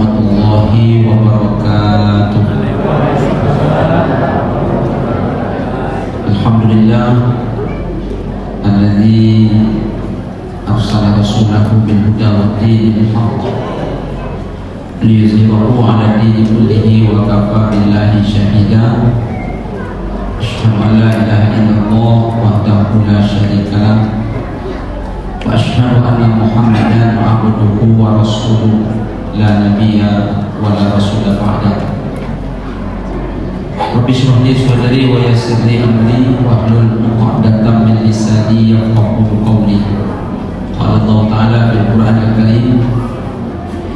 warahmatullahi wabarakatuh. Alhamdulillah alladzi arsala rasulahu bil huda wa dinil haqq liyuzhirahu 'ala dini kullihi wa kafa billahi shahida. Asyhadu an la ilaha illallah wahdahu la syarika lah wa asyhadu anna Muhammadan abduhu wa rasuluh la nabiyya wa la rasula ba'da. Rabbi shrah li sadri wa yassir li amri wahlul 'uqdatam min lisani yafqahu qawli. Qala Allah Ta'ala fil Qur'anil Karim,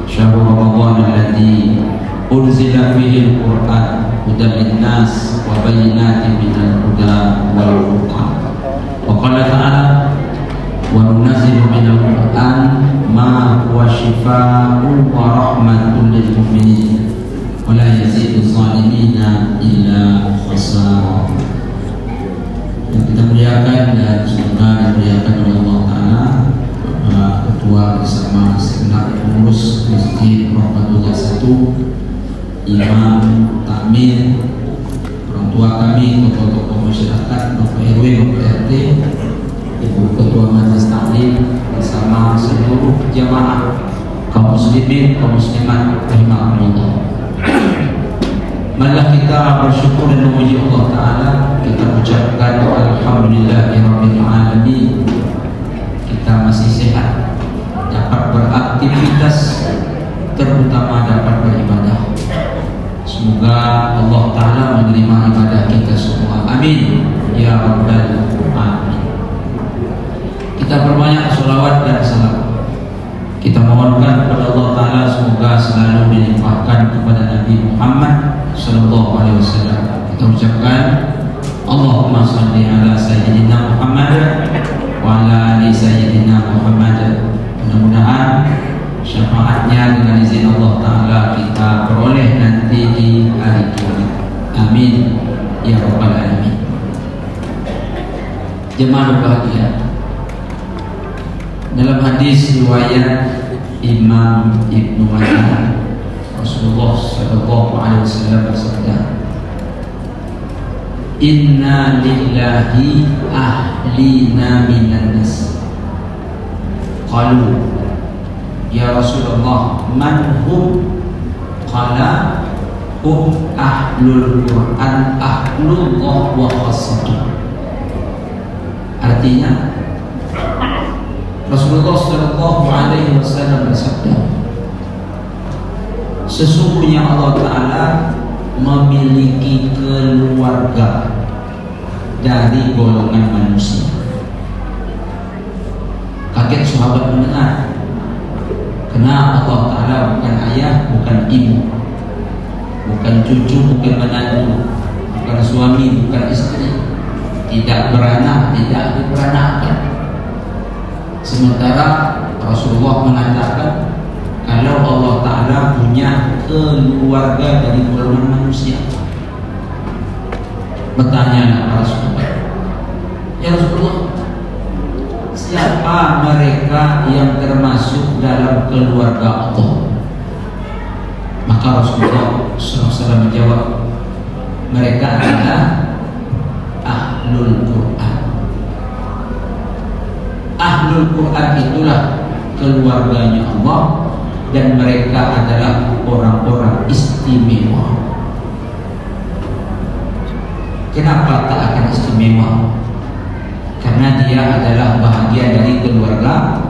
syahrul Ramadan alladzi unzila fihi al-Qur'an hudan lin-nas wa bayyinatin minal huda wal furqan. Wa qala ta'ala wa nunazzilu minal Qur'an ma huwa shifaa'un wa rahmatun lil mu'minin wa la yazidu zalimina illa khasara. Yang kita muliakan dan semoga dimuliakan oleh Allah Ta'ala, Ketua bersama segenap pengurus Masjid Rahmatullah 1, Imam, Takmir, orang tua kami, tokoh-tokoh masyarakat, Bapak RW, Bapak RT, Ibu Ketua Majelis Taklim, bersama seluruh jamaah kaum muslimin, kaum muslimat rahimahumullah. Marilah kita bersyukur dan memuji Allah Ta'ala. Kita ucapkan alhamdulillahirabbil alamin. Kita masih sehat, dapat beraktivitas, terutama dapat beribadah. Semoga Allah Ta'ala menerima ibadah kita semua. Amin ya rabbal alamin. Kita perbanyak sholawat dan salam. Kita mohonkan kepada Allah Ta'ala semoga selalu dilimpahkan kepada Nabi Muhammad sallallahu alaihi wasallam. Kita ucapkan Allahumma shalli ala sayyidina Muhammad wa ala ali sayyidina Muhammad. Mudah-mudahan syafaatnya dengan izin Allah Ta'ala kita peroleh nanti di hari kiamat. Amin ya rabbal alamin. Jemaah berbahagia, dalam hadis riwayat Imam Ibnu Majah, Rasulullah sallallahu alaihi wasallam bersabda, "Inna lillahi ahlina minan nas." Qalu, "Ya Rasulullah, man hum?" Qala, "Hum ahlul Qur'an, ahlullah wa khassatuh." Artinya, Rasulullah sallallahu alaihi wasallam bersabda, sesungguhnya Allah Ta'ala memiliki keluarga dari golongan manusia. Kaget sahabat mendengar, karena Allah Ta'ala bukan ayah, bukan ibu, bukan cucu, bukan menantu, bukan suami, bukan istri, tidak beranak, tidak diperanakkan. Sementara Rasulullah mengatakan kalau Allah Ta'ala punya keluarga dari golongan manusia. Bertanya para sahabat, "Ya Rasulullah, siapa mereka yang termasuk dalam keluarga Allah?" Maka Rasulullah SAW menjawab, mereka adalah ahlul Quran. Ahlul Quran itulah keluarganya Allah, dan mereka adalah orang-orang istimewa. Kenapa tak akan istimewa? Karena dia adalah bahagian dari keluarga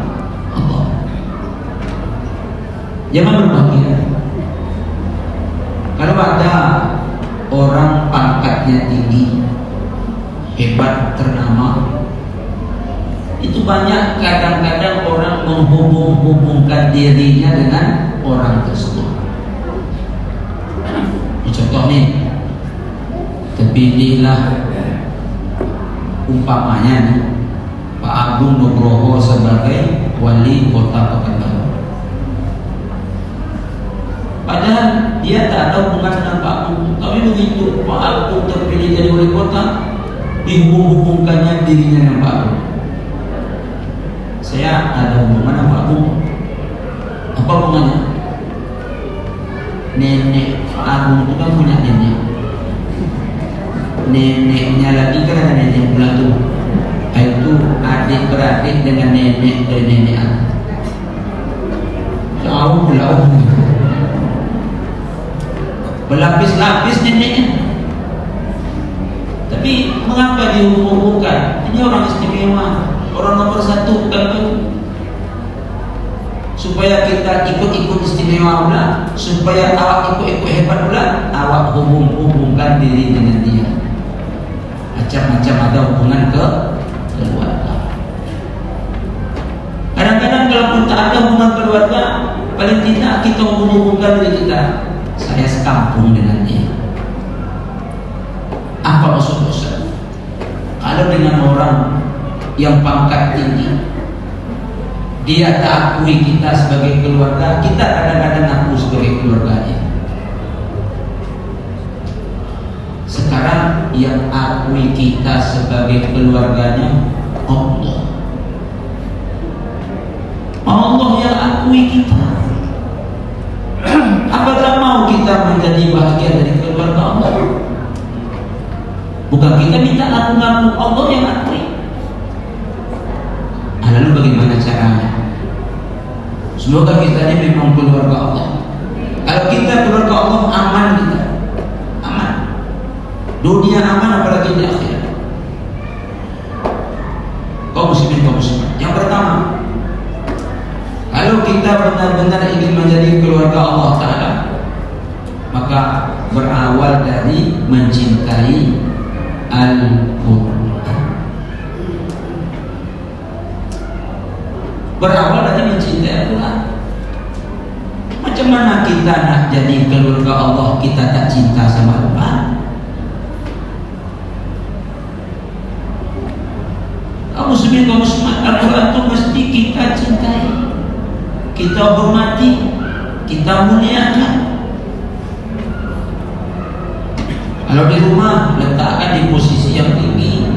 Allah. Jangan berbahagia. Kalau ada orang pangkatnya tinggi, hebat, ternama, itu banyak kadang-kadang orang menghubung-hubungkan dirinya dengan orang tersebut. Contoh nih, terpilihlah umpamanya nih Pak Agung Nugroho sebagai wali kota Pekanbaru. Padahal dia tak ada hubungan dengan Pak Agung, tapi begitu Pak Agung terpilih jadi wali kota, dihubung-hubungkannya dirinya dengan Pak Agung. Saya ada hubungan sama Pak Agung. Apa hubungannya? nenek Agung itu kan punya nenek. Neneknya lagi kan ada nenek pula tuh. Itu adik beradik dengan nenek dari nenek Agung. Jauh pula. Berlapis-lapis neneknya. Tapi mengapa dihubung-hubungkan? Ini orang istimewa, orang nomor satu bukan itu. Supaya kita ikut-ikut istimewa pula, supaya awak ikut-ikut hebat pula, awak hubung-hubungkan diri dengan dia. Macam-macam ada hubungan ke keluarga. Kadang-kadang kalau pun tak ada hubungan keluarga, paling tidak kita hubung-hubungkan diri kita. Saya sekampung dengan dia. Apa maksud Ustaz? Kalau dengan orang yang pangkat tinggi, dia tak akui kita sebagai keluarga, kita kadang-kadang ngaku sebagai keluarganya. Sekarang yang akui kita sebagai keluarganya Allah. Allah yang akui kita. Apakah mau kita menjadi bahagian dari keluarga Allah? Bukan kita minta ngaku-ngaku, Allah yang akui. Lalu bagaimana caranya? Semoga kita ini memang keluarga Allah. Kalau kita keluarga Allah, aman kita. Aman. Dunia aman, apalagi di akhirat. Kaum muslimin, kaum muslimat. Yang pertama, kalau kita benar-benar ingin menjadi keluarga Allah Ta'ala, maka berawal dari mencintai Al-Quran. Berawal dari mencintai Al-Quran. Macam mana kita nak jadi keluarga Allah, kita tak cinta sama Al-Quran? Kamu muslimin, kamu muslimat, Al-Quran itu mesti kita cintai, kita hormati, kita muliakan. Kalau di rumah, letakkan di posisi yang tinggi,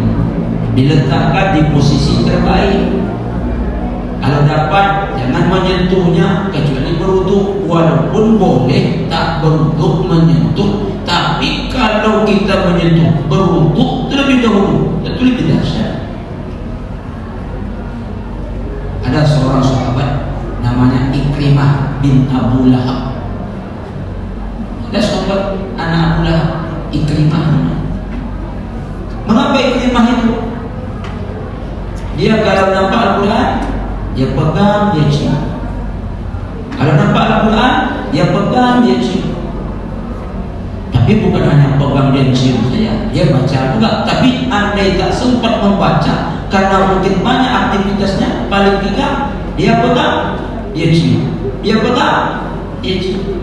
diletakkan di posisi terbaik. Kalau dapat, jangan menyentuhnya kecuali berwudu. Walaupun boleh tak berwudu menyentuh, tapi kalau kita menyentuh berwudu terlebih dahulu, itu lebih dahsyat. Ada seorang sahabat namanya Ikrimah bin Abu Lahab. Ada sahabat anak Abu Lahab, Ikrimah. Mengapa Ikrimah itu? Dia kalau nampak Al-Quran, dia pegang, dia cium. Kalau nampak Al-Quran, dia pegang, dia cium. Tapi bukan hanya pegang dan cium saja, dia baca juga. Tapi andai tak sempat membaca karena mungkin banyak aktivitasnya, paling tidak dia pegang, dia cium. Dia pegang, dia cium.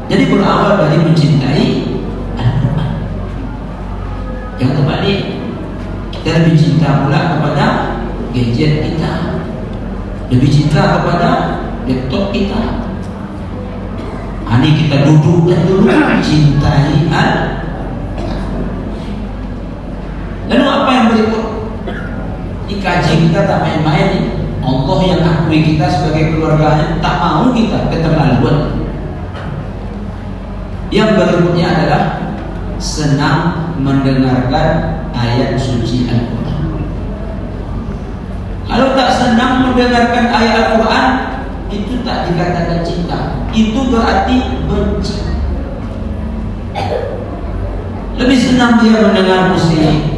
Jadi berawal dari mencintai Al-Quran. Yang terbalik, kita lebih cinta pula kepada gadget kita, lebih cinta kepada laptop kita. Ini kita dudukkan dulu, cintai Al-Quran. Lalu apa yang berikut? Dikaji kita tak main-main. Allah yang akui kita sebagai keluarganya, tak mau kita keterlaluan. Yang berikutnya adalah senang mendengarkan ayat suci Al-Quran. Kalau tak senang mendengarkan ayat Al-Quran, itu tak dikatakan cinta, itu berarti benci. Lebih senang dia mendengar musik,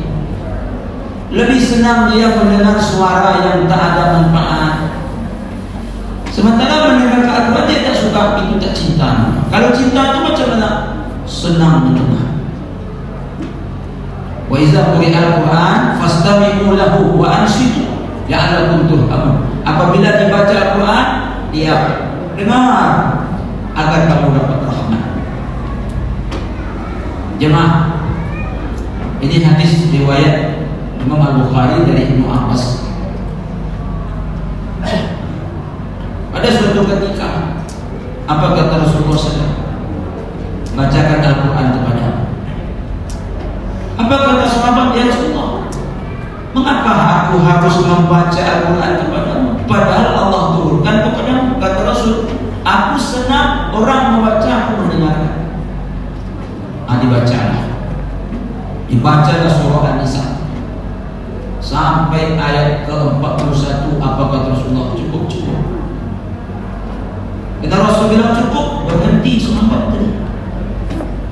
lebih senang dia mendengar suara yang tak ada manfaat. Sementara mendengar Al-Quran dia tak suka, itu tak cinta. Kalau cinta itu macam mana? Senang mendengar. Wa iza quri'a al-Quran fastami'u lahu wa ansitu la'allakum turhamun. Apabila dibaca Al-Quran, dia dengar agar kamu dapat rahmat. Jemaah, ini hadis riwayat Imam Al-Bukhari dari Ibnu Abbas. Pada suatu ketika, apa kata Rasulullah SAW? Bacakan Al-Quran kepada. Apa kata sahabat, ya Rasulullah, mengapa aku harus membaca Al-Quran kepadamu? Padahal Allah turunkan kepadamu. Kata Rasul, Aku senang orang membaca, aku mendengarkan. Dibacalah surah An-Nisa sampai ayat ke-41. Apa kata Rasulullah? Cukup. Kata Rasul bilang cukup, berhenti sampai tadi.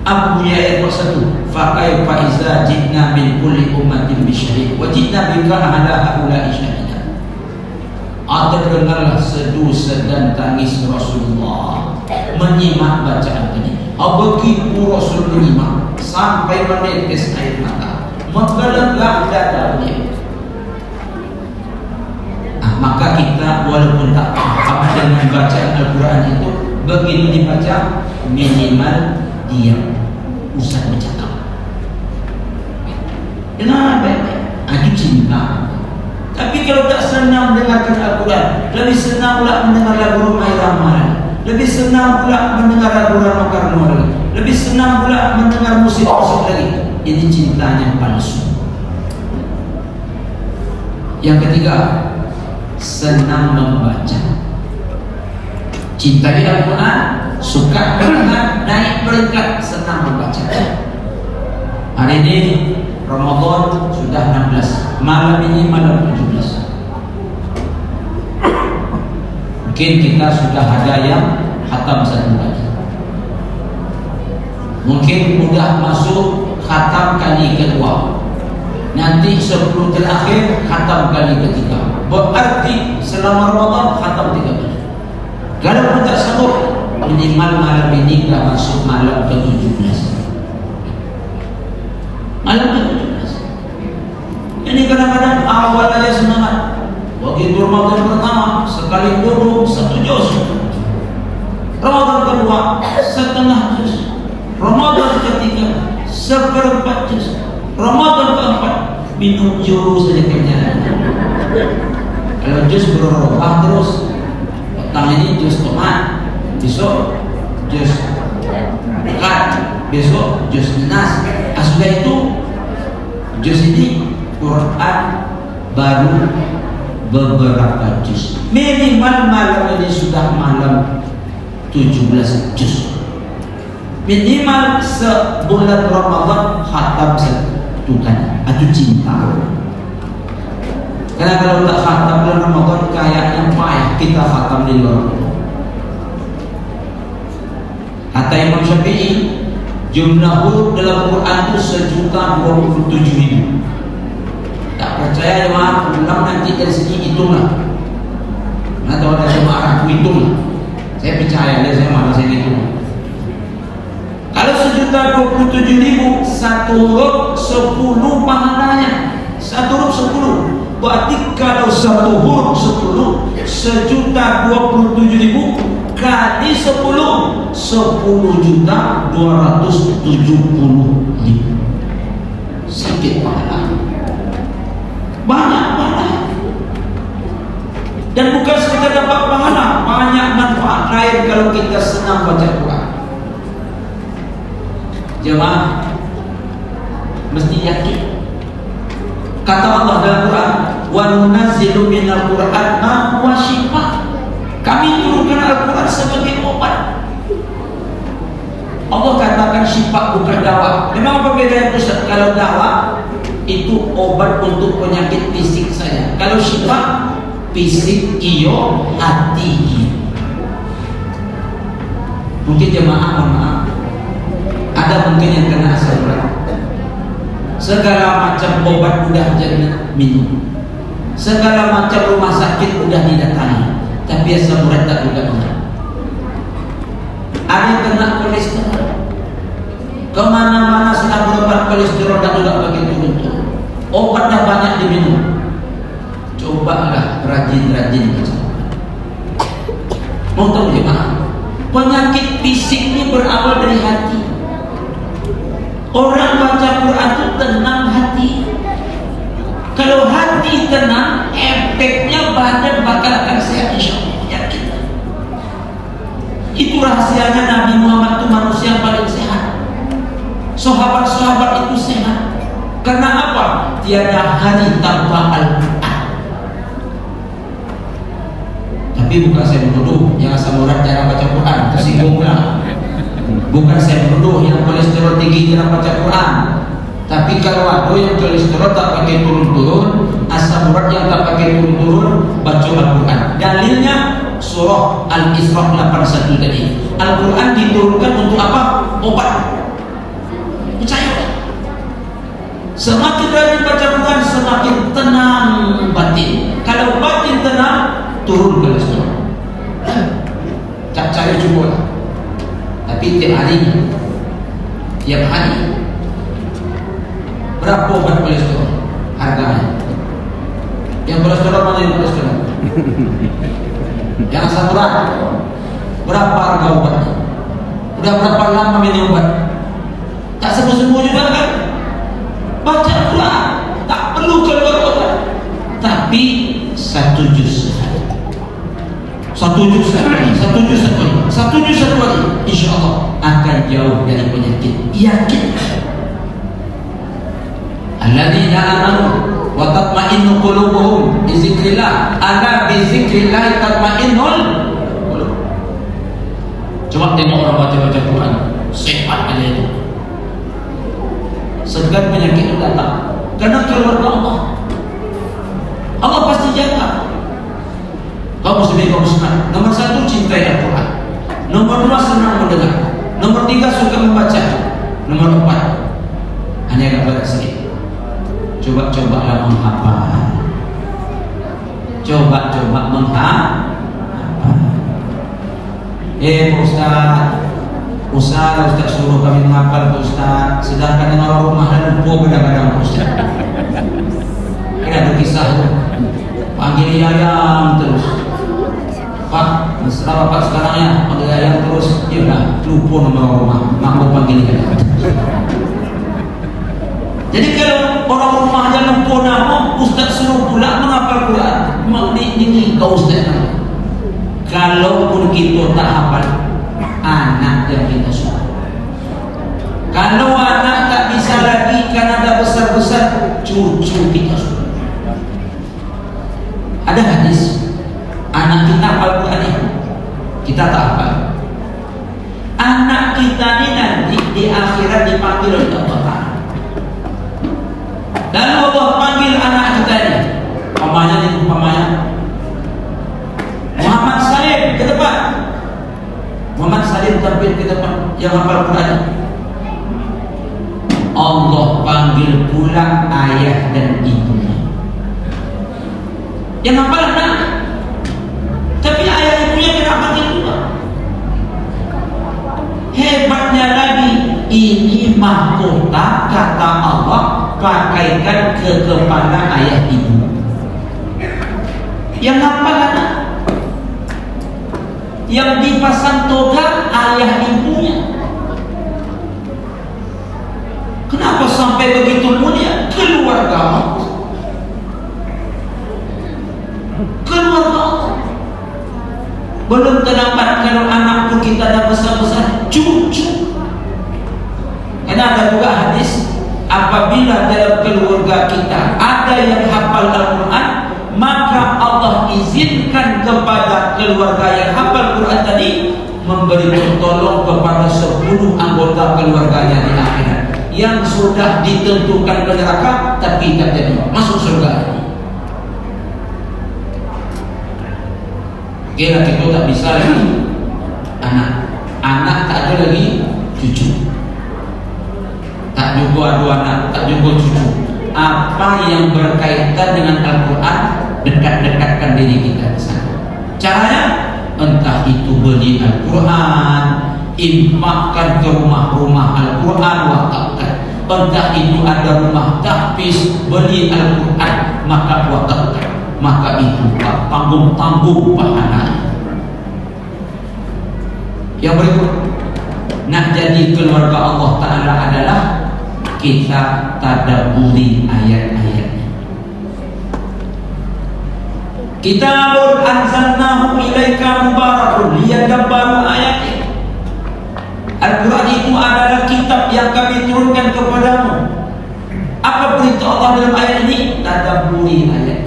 Apa bunyi ayat 41? Fa iza jitna min kulli ummatin bisyahid wa jitna bika ala haula'i syahida. Terdengarlah sedu dan tangis Rasulullah menyimak bacaan tadi. Begitu Rasul menyimak sampai menetes air mata, menggelegak dada beliau. Maka kita walaupun tak paham dengan bacaan Al-Quran itu, begitu dibaca minimal diam, usah bercakap. Kenapa? Itu cinta. Tapi kalau tak senang mendengarkan Al-Quran, lebih senang pula mendengar lagu Romai Ramal, lebih senang pula mendengar lagu Rama Karno, lebih senang pula mendengar musik-musik lagi. Ini cintanya palsu. Yang ketiga, senang membaca. Cintai Al-Quran, suka mendengar, naik peringkat, senang membaca. Hari ini Ramadan sudah 16, malam ini malam 17. Mungkin kita sudah ada yang khatam satu lagi. Mungkin sudah masuk khatam kali kedua. Nanti 10 terakhir khatam kali ketiga. Berarti selama Ramadan khatam 3 kali. Kalau pun tak sanggup, minimal malam ini dah masuk malam ke-17. Malam ke-17. Ini kadang-kadang awal aja semangat. Begitu Ramadan pertama sekali duduk 1 juz, Ramadan kedua setengah juz, Ramadan ketiga 1/4 juz, Ramadan keempat minum jus saja kenyang. Kalau jus berubah terus, petang ini jus tomat, besok jus ikan, besok jus nanas. Sudah itu jus ini Quran baru beberapa juz. Minimal malam ini sudah malam 17 juz. Minimal sebulan Ramadan khatam 1 kali. Itu cinta. Karena kalau tak khatam bulan Ramadan kayaknya payah kita khatam di luar. Kata Imam Syafi'i, jumlah huruf dalam Quran itu 1.027.000. Tak percaya jemaah, ulang nanti dari sini hitunglah. Atau ada jemaah aku hitunglah. Saya percaya dia, saya malah saya hitung. Kalau 1.027.000, satu huruf 10 pahalanya. Satu huruf 10. Berarti kalau satu huruf 10, 1.027.000 kali 10, 10.270.000. Sedikit pahala. Banyak pahala. Dan bukan sekedar dapat pahala, banyak manfaat lain kalau kita senang baca Quran. Jemaah mesti yakin. Kata Allah dalam Quran, wa nunazzilu minal Quran ma huwa shifaa. Kami turunkan Al-Quran sebagai obat. Allah katakan syifa bukan dawa. Memang apa bedanya Ustaz? Kalau dawa itu obat untuk penyakit fisik saja. Kalau syifa fisik iyo, hati iyo. Mungkin jemaah mohon maaf, ada mungkin yang kena asam urat. Segala macam obat udah jangan minum. Segala macam rumah sakit udah didatangi, tapi asam urat tak juga benar. Ada yang kena kolesterol, kemana-mana sudah berobat kolesterol dan juga begitu turun. Obat dah banyak diminum. Cobalah rajin-rajin baca. Mau tahu jemaah? Penyakit fisik ini berawal dari hati. Orang baca Quran itu tenang hati. Kalau hati tenang, efeknya badan bakal akan sehat insyaallah. Yakin. Itu rahasianya Nabi Muhammad itu manusia yang paling sehat. Sahabat-sahabat itu sehat. Karena apa? Tiada hari tanpa Al-Quran. Tapi bukan saya menuduh yang asam urat cara baca Quran. Bukan saya menuduh yang kolesterol tinggi jangan baca Quran. Tapi kalau ada yang kolesterol tak pakai turun-turun, asam urat yang tak pakai turun-turun, baca Al-Quran. Dalilnya surah Al-Isra 81 tadi. Al-Quran diturunkan untuk apa? Obat. Percaya. Semakin rajin baca Quran, semakin tenang batin. Kalau batin tenang, turun kolesterol. Tak percaya cubalah. Tapi tiap hari berapa obat kolesterol harganya? Yang kolesterol mana yang kolesterol? Yang asam urat berapa harga obatnya? Udah berapa lama minum obat? Tak sembuh-sembuh juga kan? Baca Quran, tak perlu keluar obat. Tapi satu juz sehari, insya Allah akan jauh dari penyakit. Yakin. Alladzina amanu wa tatma'innu qulubuhum bi dzikrillah. Ala bi dzikrillah tatma'innul qulub. Coba tengok orang baca Quran, sehat aja itu. Segala penyakit itu datang karena keluarga Allah. Allah pasti jaga. Kaum muslimin, kaum muslimat, nomor 1 cintai Al-Quran, nomor 2 senang mendengar, nomor 3 suka membaca, nomor 4 hanya agak berat sedikit. Coba-cobalah menghafal. Coba-coba menghafal. Ustaz suruh kami menghafal Ustaz, sedangkan yang orang rumah dan lupa kadang-kadang Ustaz. Ada kisah tu, panggil ayam terus. Pak, mesra bapak sekarang ya, panggil ayam terus. Ya udah, lupa nama rumah, mau panggil ayam. Jadi kalau orang rumah aja lupa nama, Ustaz suruh pula menghafal Quran. Ini kau Ustaz. Kalaupun kita tak hafal, anak yang kita suruh. Kalau anak tak bisa lagi karena dah besar-besar, cucu kita suruh. Ada hadis, anak kita hafal Quran ini, kita tak hafal. Anak kita ini nanti di akhirat dipanggil oleh Allah Ta'ala. Lalu Allah panggil anak kita ini, umpamanya Muhammad Salim ke depan. Muhammad Salim tampil ke depan yang hafal Quran. Allah panggil pula ayah dan ibunya. Yang hafal anak, tapi ayah ibunya kena panggil juga. Hebatnya lagi, ini mahkota kata Allah pakaikan ke kepala ayah ibu. Yang hafal anak, yang dipasang toga ayah ibunya. Kenapa sampai begitu mulia? Keluarga Allah. Belum terlambat kalau anak pun kita dah besar-besar, cucu. Karena ada juga hadis, apabila dalam keluarga kita ada yang hafal Al-Quran, maka Allah izinkan kepada keluarga yang hafal Quran tadi memberi pertolongan kepada 10 anggota keluarganya di akhirat yang sudah ditentukan ke neraka tapi tak jadi masuk surga. Kira kita tak bisa lagi anak tak ada lagi cucu, tak juga ada anak, tak juga cucu. Apa yang berkaitan dengan Al-Quran, dekat-dekatkan diri kita ke sana. Caranya, entah itu beli Al-Quran, infakkan ke rumah-rumah Al-Quran, wakafkan. Entah itu ada rumah tahfiz, beli Al-Quran, maka wakafkan. Maka itu tanggung-tanggung pahala. Yang berikut, nak jadi keluarga Allah Ta'ala adalah kita tadabburi ayat-ayatnya. Kitabun anzalnahu ilaika mubarakun liyadabbaru ayatnya. Al-Quran itu adalah kitab yang kami turunkan kepadamu. Apa perintah Allah dalam ayat ini? Tadabburi ayatnya.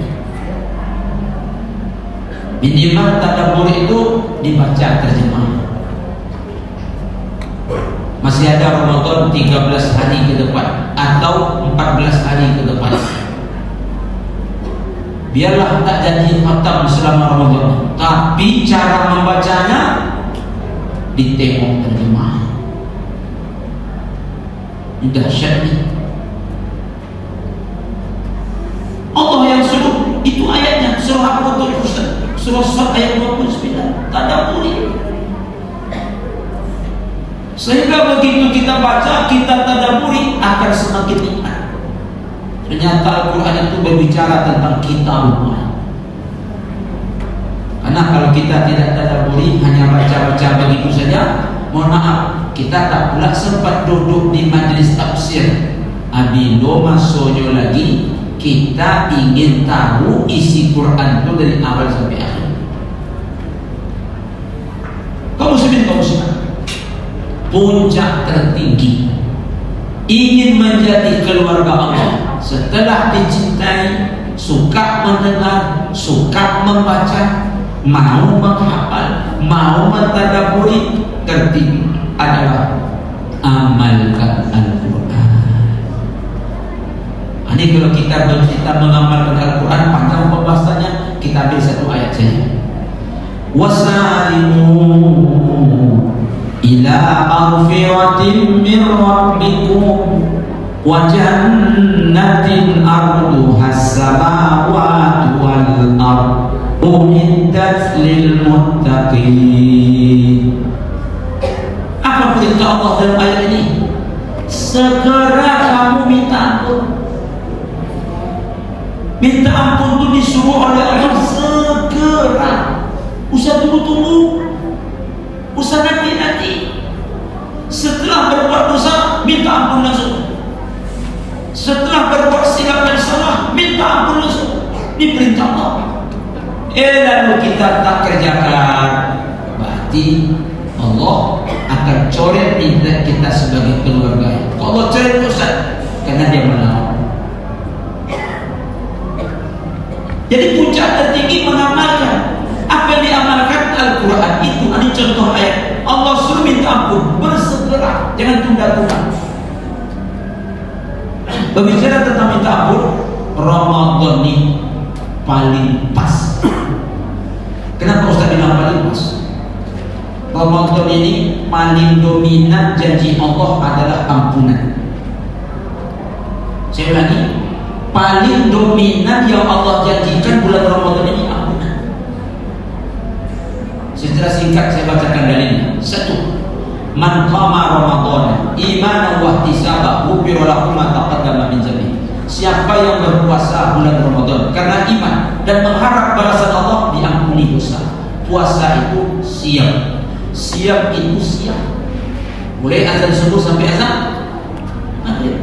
Minimal tadabbur itu dibaca terjemah. masih ada Ramadan 13 hari ke depan atau 14 hari ke depan. Biarlah tak jadi khatam selama Ramadan, tapi cara membacanya ditengok terjemah. Ini dahsyat ni. Allah yang suruh, itu ayatnya surah apa tu Ustaz? Surah Sad ayat 29. Tadabburi. Sehingga begitu kita baca, kita tadabburi, akan semakin nikmat. Ternyata Al-Quran itu berbicara tentang kita Allah. Karena kalau kita tidak tadabburi, hanya baca-baca begitu saja, mohon maaf, kita tak pula sempat duduk di majlis tafsir. Abilo masojo lagi, kita ingin tahu isi Quran itu dari awal sampai akhir. Kaum muslimin, kaum muslimat, puncak tertinggi ingin menjadi keluarga Allah setelah dicintai, suka mendengar, suka membaca, mau menghafal, mau mentadabburi, tertinggi adalah amalkan Al-Quran. Ini kalau kita mengamalkan Al-Quran, panjang pembahasannya, kita ambil satu ayat saja. Wasari'u ila maghfiratin min rabbikum wa jannatin arduha as-samawati wal ardh uiddat lil muttaqin. Apa perintah Allah dalam ayat ini? Segera kamu minta ampun. Minta ampun itu disuruh oleh Allah segera. Usah tunggu-tunggu, usah nanti-nanti. Setelah berbuat dosa, minta ampun langsung. Setelah berbuat silap dan salah, minta ampun langsung. Ini perintah Allah. Lalu kita tak kerjakan, berarti Allah akan coret nilai kita sebagai keluarga. Allah coret Ustaz karena dia melawan. Jadi puncak tertinggi mengamalkan. Apa yang diamalkan Al-Quran itu. Ini contoh ayat. Allah suruh minta ampun, bersegera, jangan tunda-tunda. Berbicara tentang minta ampun, Ramadan ini paling pas. Kenapa Ustaz bilang paling pas? Ramadan ini paling dominan janji Allah adalah ampunan. Saya ulangi, paling dominan yang Allah janjikan bulan Ramadan ini ampunan. Secara singkat saya bacakan dalilnya. 1. Man qama Ramadan imanan wa ihtisaban ghufira lahu ma taqaddama min dhanbi. Siapa yang berpuasa bulan Ramadan karena iman dan mengharap balasan Allah, diampuni dosa. Puasa itu siap. Siap itu siap. Mulai azan subuh sampai azan maghrib.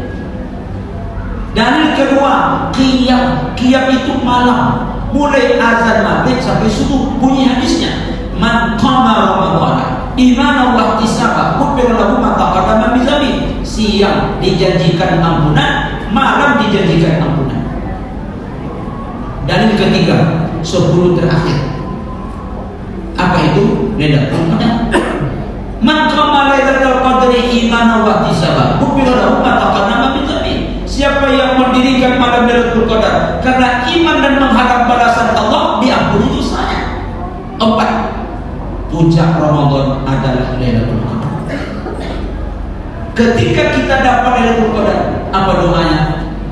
Dalil kedua, qiyam. Qiyam itu malam. Mulai azan maghrib sampai subuh. Bunyi hadisnya, man qama Ramadan imanan wa ihtisaban ghufira lahu ma taqaddama min dhanbi. Siang dijanjikan ampunan, malam dijanjikan ampunan. Dalil ketiga, 10 terakhir. Apa itu? Lailatul Qadar. Man qama Lailatul Qadri imanan wa ihtisaban ghufira lahu ma taqaddama min dhanbi. Siapa yang mendirikan malam Lailatul Qadar karena iman dan mengharap balasan Allah, diampuni dosanya. 4. Puncak Ramadan adalah Lailatul Qadar. Ketika kita dapat Lailatul Qadar, apa doanya?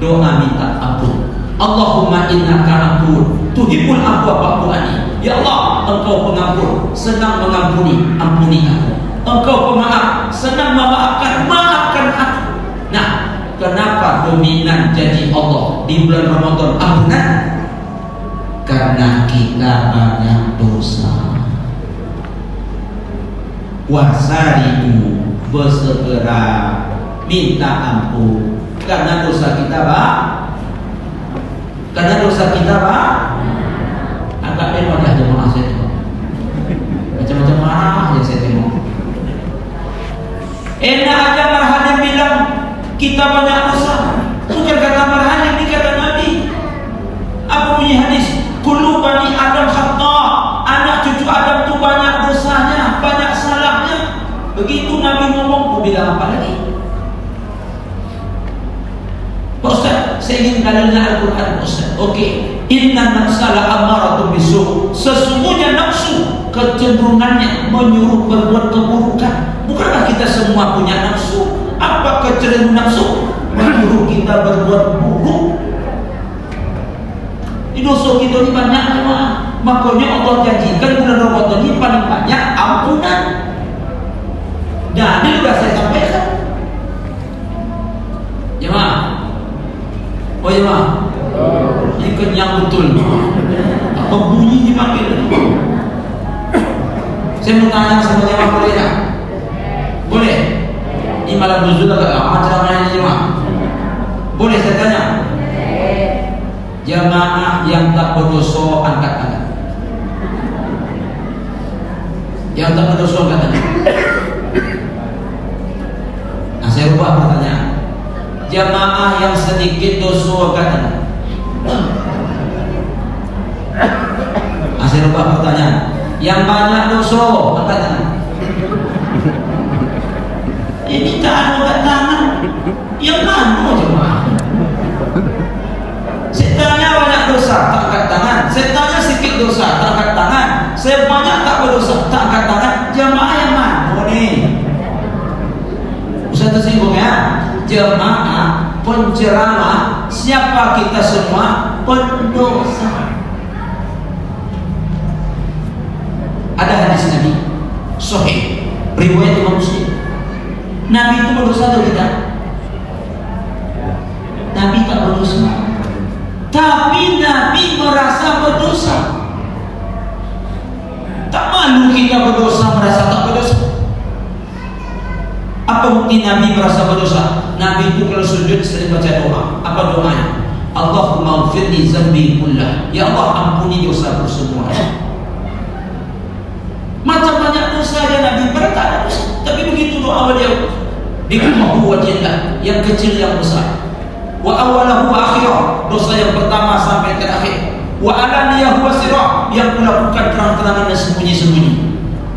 Doa minta ampun. Allahumma innaka ampun tuhibbul afwa fa'fu anni. Ya Allah, Engkau pengampun, senang mengampuni, ampuni aku. Engkau pemaaf, senang memaafkan, maafkan aku. Nah, kenapa dominan janji Allah di bulan Ramadan ampunan? Karena kita banyak dosa. Wasari'u, bersegera minta ampun karena dosa kita agak memang dah jemaah saya tengok macam-macam marah ya saya tengok. Enak aja Marhalim bilang kita banyak dosa. Bukan kata Marhalim, ini kata Nabi. Apa bunyi hadis? Kullu bani Adam khata. Anak cucu Adam tu banyak dosanya, banyak salahnya. Begitu Nabi ngomong, bilang apa lagi? Pak Ustaz, saya ingin dalilnya Al-Quran, Ustaz. Oke. Inna nafsala ammaratun bisu. Sesungguhnya nafsu kecenderungannya menyuruh berbuat keburukan. Bukankah kita semua punya nafsu? Apa kecenderungan nafsu? Menyuruh kita berbuat buruk. Di dosa kita ini banyak jemaah. Makanya Allah janjikan bulan Ramadan ini paling banyak ampunan. Dan ini sudah saya sampaikan. Jemaah. Oh jemaah. Ini kenyang betul. Apa bunyi dipanggil? Saya mau tanya sama jemaah, boleh tak? Boleh? Ini malam nuzul agak lama ceramahnya jemaah. Boleh saya tanya? Jamaah yang tak berdosa angkat tangan. Yang tak berdosa angkat tangan. Nah, saya ubah pertanyaan. Jamaah yang sedikit dosa angkat tangan. Nah, saya ubah pertanyaan. Yang banyak dosa angkat tangan. Ini tak angkat tangan. Yang mana jemaah? Saya tanya banyak dosa, tak angkat tangan. Saya tanya sedikit dosa, tak angkat tangan. Saya banyak tak berdosa, tak angkat tangan. Jamaah yang mana nih? Ustaz tersinggung ya. Jamaah penceramah, siapa kita semua pendosa. Ada hadis Nabi sahih riwayat Imam Muslim. Nabi itu berdosa atau tidak? Nabi tak berdosa. Tapi Nabi merasa berdosa. Tak malu kita berdosa, merasa tak berdosa. Apa bukti Nabi merasa berdosa? Nabi itu kalau sujud sering baca doa. Apa doanya? Allahumma ghfirli zambi kullah. Ya Allah, ampuni dosaku semua. Macam banyak dosa ya Nabi, mereka tak ada dosa. Tapi begitu doa beliau, bikummahu wajillah, yang kecil yang besar. Wa awalahu wa akhirah, dosa yang pertama sampai terakhir. Wa alaniyahu wa sirah, yang melakukan terang-terangan dan sembunyi-sembunyi.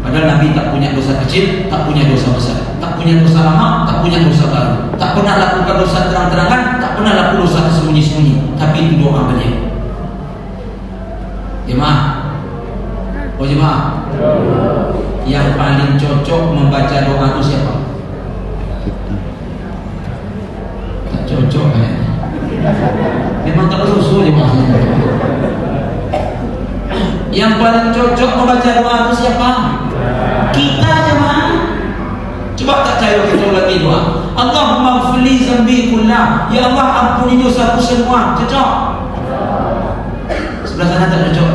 Padahal Nabi tak punya dosa kecil, tak punya dosa besar, tak punya dosa lama, tak punya dosa baru, tak pernah lakukan dosa terang-terangan, tak pernah lakukan dosa sembunyi-sembunyi. Tapi itu doa beliau. Jemaah, oh jemaah, yang paling cocok membaca doa itu siapa? Tak cocok kayaknya. Memang tak berusul jemaah. Yang paling cocok membaca doa itu siapa? Kita jemaah. Coba tak percaya kita lagi doa. Allahumma ghfirli zambi kullah. Ya Allah, ampuni dosaku semua. Cocok? Sebelah sana tak cocok.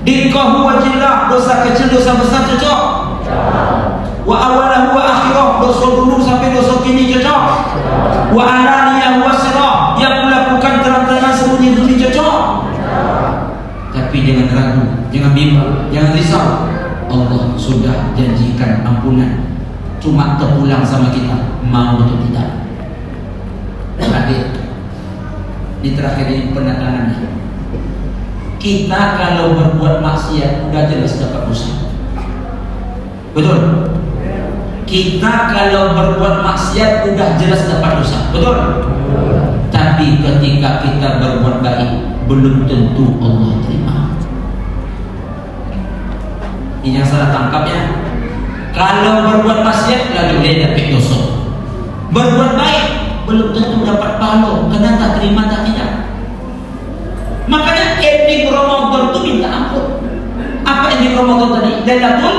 Diqahu wajillah, dosa kecil dosa besar cocok. Wa awalahu wa akhirah, dosa dulu sampai dosa kini cocok. Wa alaniyah wa sirah, yang melakukan terang-terangan sembunyi-sembunyi cocok. Tapi jangan ragu, jangan bimbang, jangan risau. Allah sudah janjikan ampunan. Cuma terpulang sama kita, mau atau tidak. Terakhir, di terakhir ini penekanannya. Kita kalau berbuat maksiat udah jelas dapat dosa. Betul? Kita kalau berbuat maksiat udah jelas dapat dosa. Betul? Tapi ketika kita berbuat baik, belum tentu Allah terima. Ini yang salah tangkap ya. Kalau berbuat maksiat lagi boleh dapat dosa. Berbuat baik belum tentu dapat pahala, karena tak terima tak tidak. Makanya ending Ramadan itu minta ampun. Apa ending Ramadan tadi? Lailatul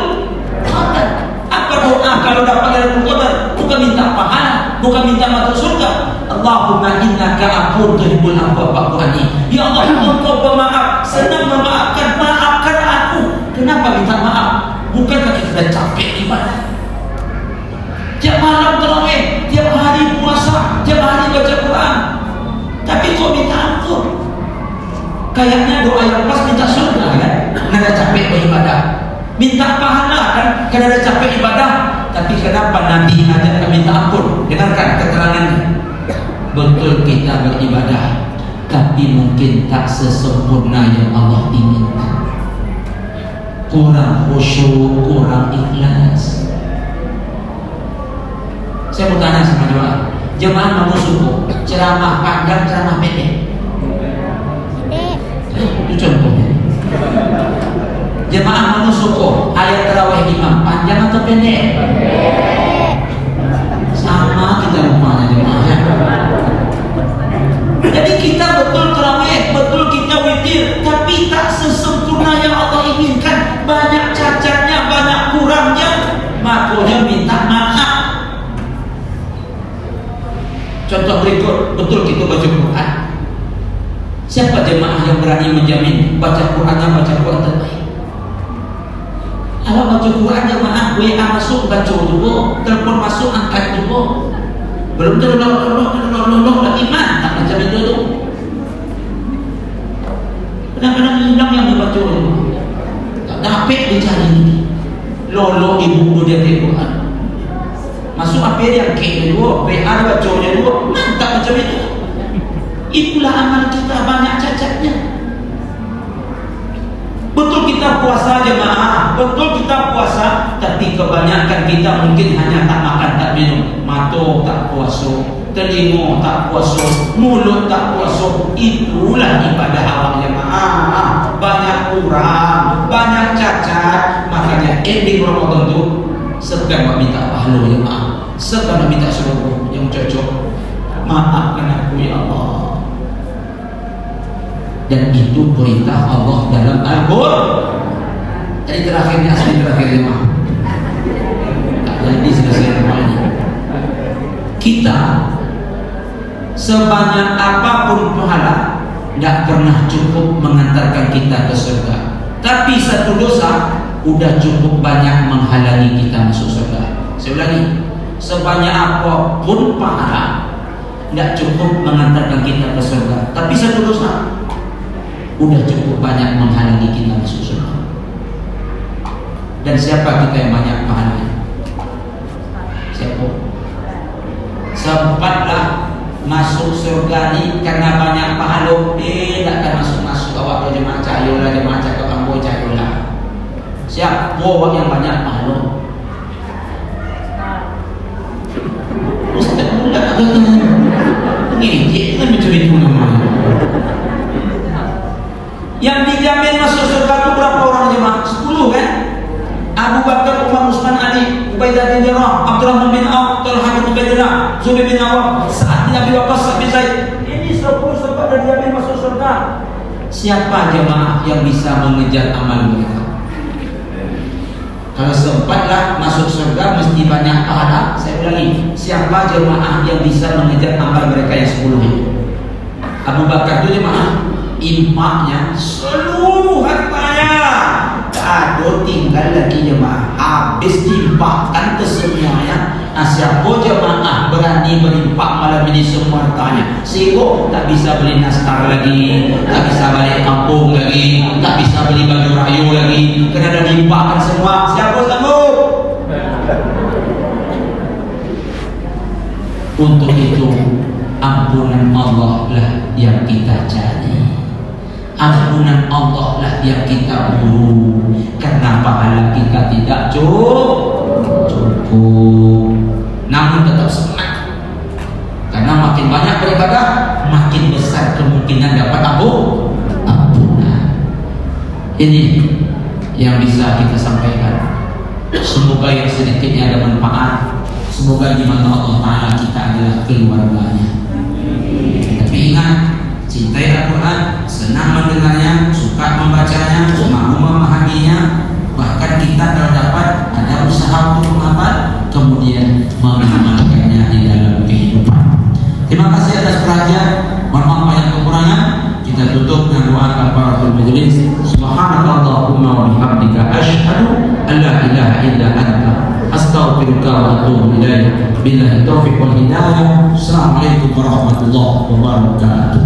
Qadar. Apa doa kalau dapat Lailatul Qadar? Bukan minta pahala, bukan minta masuk surga. Allahumma innaka afuwwun tuhibbul afwa fa'fu anni. Ya Allah, Engkau pemaaf, senang memaafkan, maafkan aku. Kenapa minta maaf? Bukankah kita sudah capek ibadah? Tiap malam tarawih, tiap hari puasa, tiap hari baca Quran. Tapi kok minta ampun? Kayaknya doa yang pas minta surga kan? Karena capek beribadah. Minta pahala kan? Karena ada capek ibadah. Tapi kenapa Nabi ajarkan minta ampun? Dengarkan keterangannya. Betul kita beribadah, tapi mungkin tak sesempurna yang Allah inginkan. Kurang khusyuk, kurang ikhlas. Saya mau tanya sama jemaah mau suku ceramah panjang, ceramah pendek? Itu contohnya. Jemaah mau suku ayat tarawih imam panjang atau pendek? Sama kita rupanya jemaah. Jadi kita betul tarawih, betul kita witir, tapi tak sesempurna yang Allah inginkan. Banyak cacatnya, banyak kurangnya. Makanya minta maaf. Contoh berikut, betul kita baca Quran. Siapa jemaah yang berani menjamin baca Qurannya baca Quran terbaik? Kalau baca Quran jemaah WA masuk baca dulu, telepon masuk angkat dulu. Belum terlalu lagi mantap macam itu tu. Kadang-kadang hilang yang dibaca dulu. Tak dapat dicari ini. Lolo ibu dia Quran. Masuk apa yang kek dulu, WA baca dulu, mantap macam itu. Itulah amal kita banyak cacatnya. Betul kita puasa jemaah, betul kita puasa, tapi kebanyakan kita mungkin hanya tak makan tak minum, mata tak puasa, telinga tak puasa, mulut tak puasa. Itulah ibadah awak jemaah. Banyak kurang, banyak cacat. Makanya ending Ramadan tu sedang minta pahala jemaah, sedang minta surga yang cocok. Maafkan aku ya Allah. Dan itu perintah Allah dalam Al-Quran. Jadi terakhirnya asli terakhirnya mah. Tak jadi selesai ini. Kita sebanyak apapun pahala tidak pernah cukup mengantarkan kita ke surga. Tapi satu dosa udah cukup banyak menghalangi kita masuk surga. Saya ulangi, sebanyak apapun pahala tidak cukup mengantarkan kita ke surga. Tapi satu dosa udah cukup banyak menghalangi kita masuk surga. Dan siapa kita yang banyak pahalanya? Siapa? Sempatlah masuk surga ni karena banyak pahala. Tak akan masuk awak jemaah cahayolah, jemaah cakap ambo cahayolah. Siapa awak yang banyak pahala? Ustaz pula ada ni dia kan macam itu namanya. Yang dijamin masuk surga itu berapa orang jemaah? 10 kan? Abu Bakar, Umar, Utsman, Ali, Ubaidah bin Jarrah, Abdurrahman bin Auf, Talha bin Ubaidillah, Zubair bin Awam, Sa'ad bin Abi Waqqas, Sa'ad bin Zaid. Ini 10 sahabat yang dijamin masuk surga. Siapa jemaah yang bisa mengejar amal mereka? Kalau sempatlah masuk surga mesti banyak pahala. Saya ulangi, siapa jemaah yang bisa mengejar amal mereka yang 10 itu? Abu Bakar itu jemaah infaknya seluruh hartanya, tak ada tinggal lagi jemaah, habis diinfakkan ke semuanya. Siapa jemaah berani berinfak malam ini semua hartanya, sehingga tak bisa beli nastar lagi, tak bisa balik kampung lagi, tak bisa beli baju rayu lagi, kena dah diinfakkan semua. Siapa sanggup? Untuk itu ampunan Allah lah yang kita cari. Ampunan Allah lah yang kita buru, karena pahala kita tidak cukup. Namun tetap semangat, karena makin banyak beribadah, makin besar kemungkinan dapat ampunan. Ini yang bisa kita sampaikan. Semoga yang sedikitnya ada manfaat. Semoga di mata Allah Ta'ala kita adalah keluarganya. Tapi ingat, cintai Al-Quran, senang mendengarnya, suka membacanya, mau memahaminya. Bahkan kita terdapat ada usaha untuk menghafal, kemudian mengamalkannya di dalam kehidupan. Terima kasih atas perhatian. Mohon maaf banyak kekurangan. Kita tutup dengan doa kafaratul majlis. Subhanakallahumma wa bihamdika asyhadu an la ilaha illa anta astaghfiruka wa atubu ilaik. Billahi taufiq wal hidayah. Assalamualaikum warahmatullahi wabarakatuh.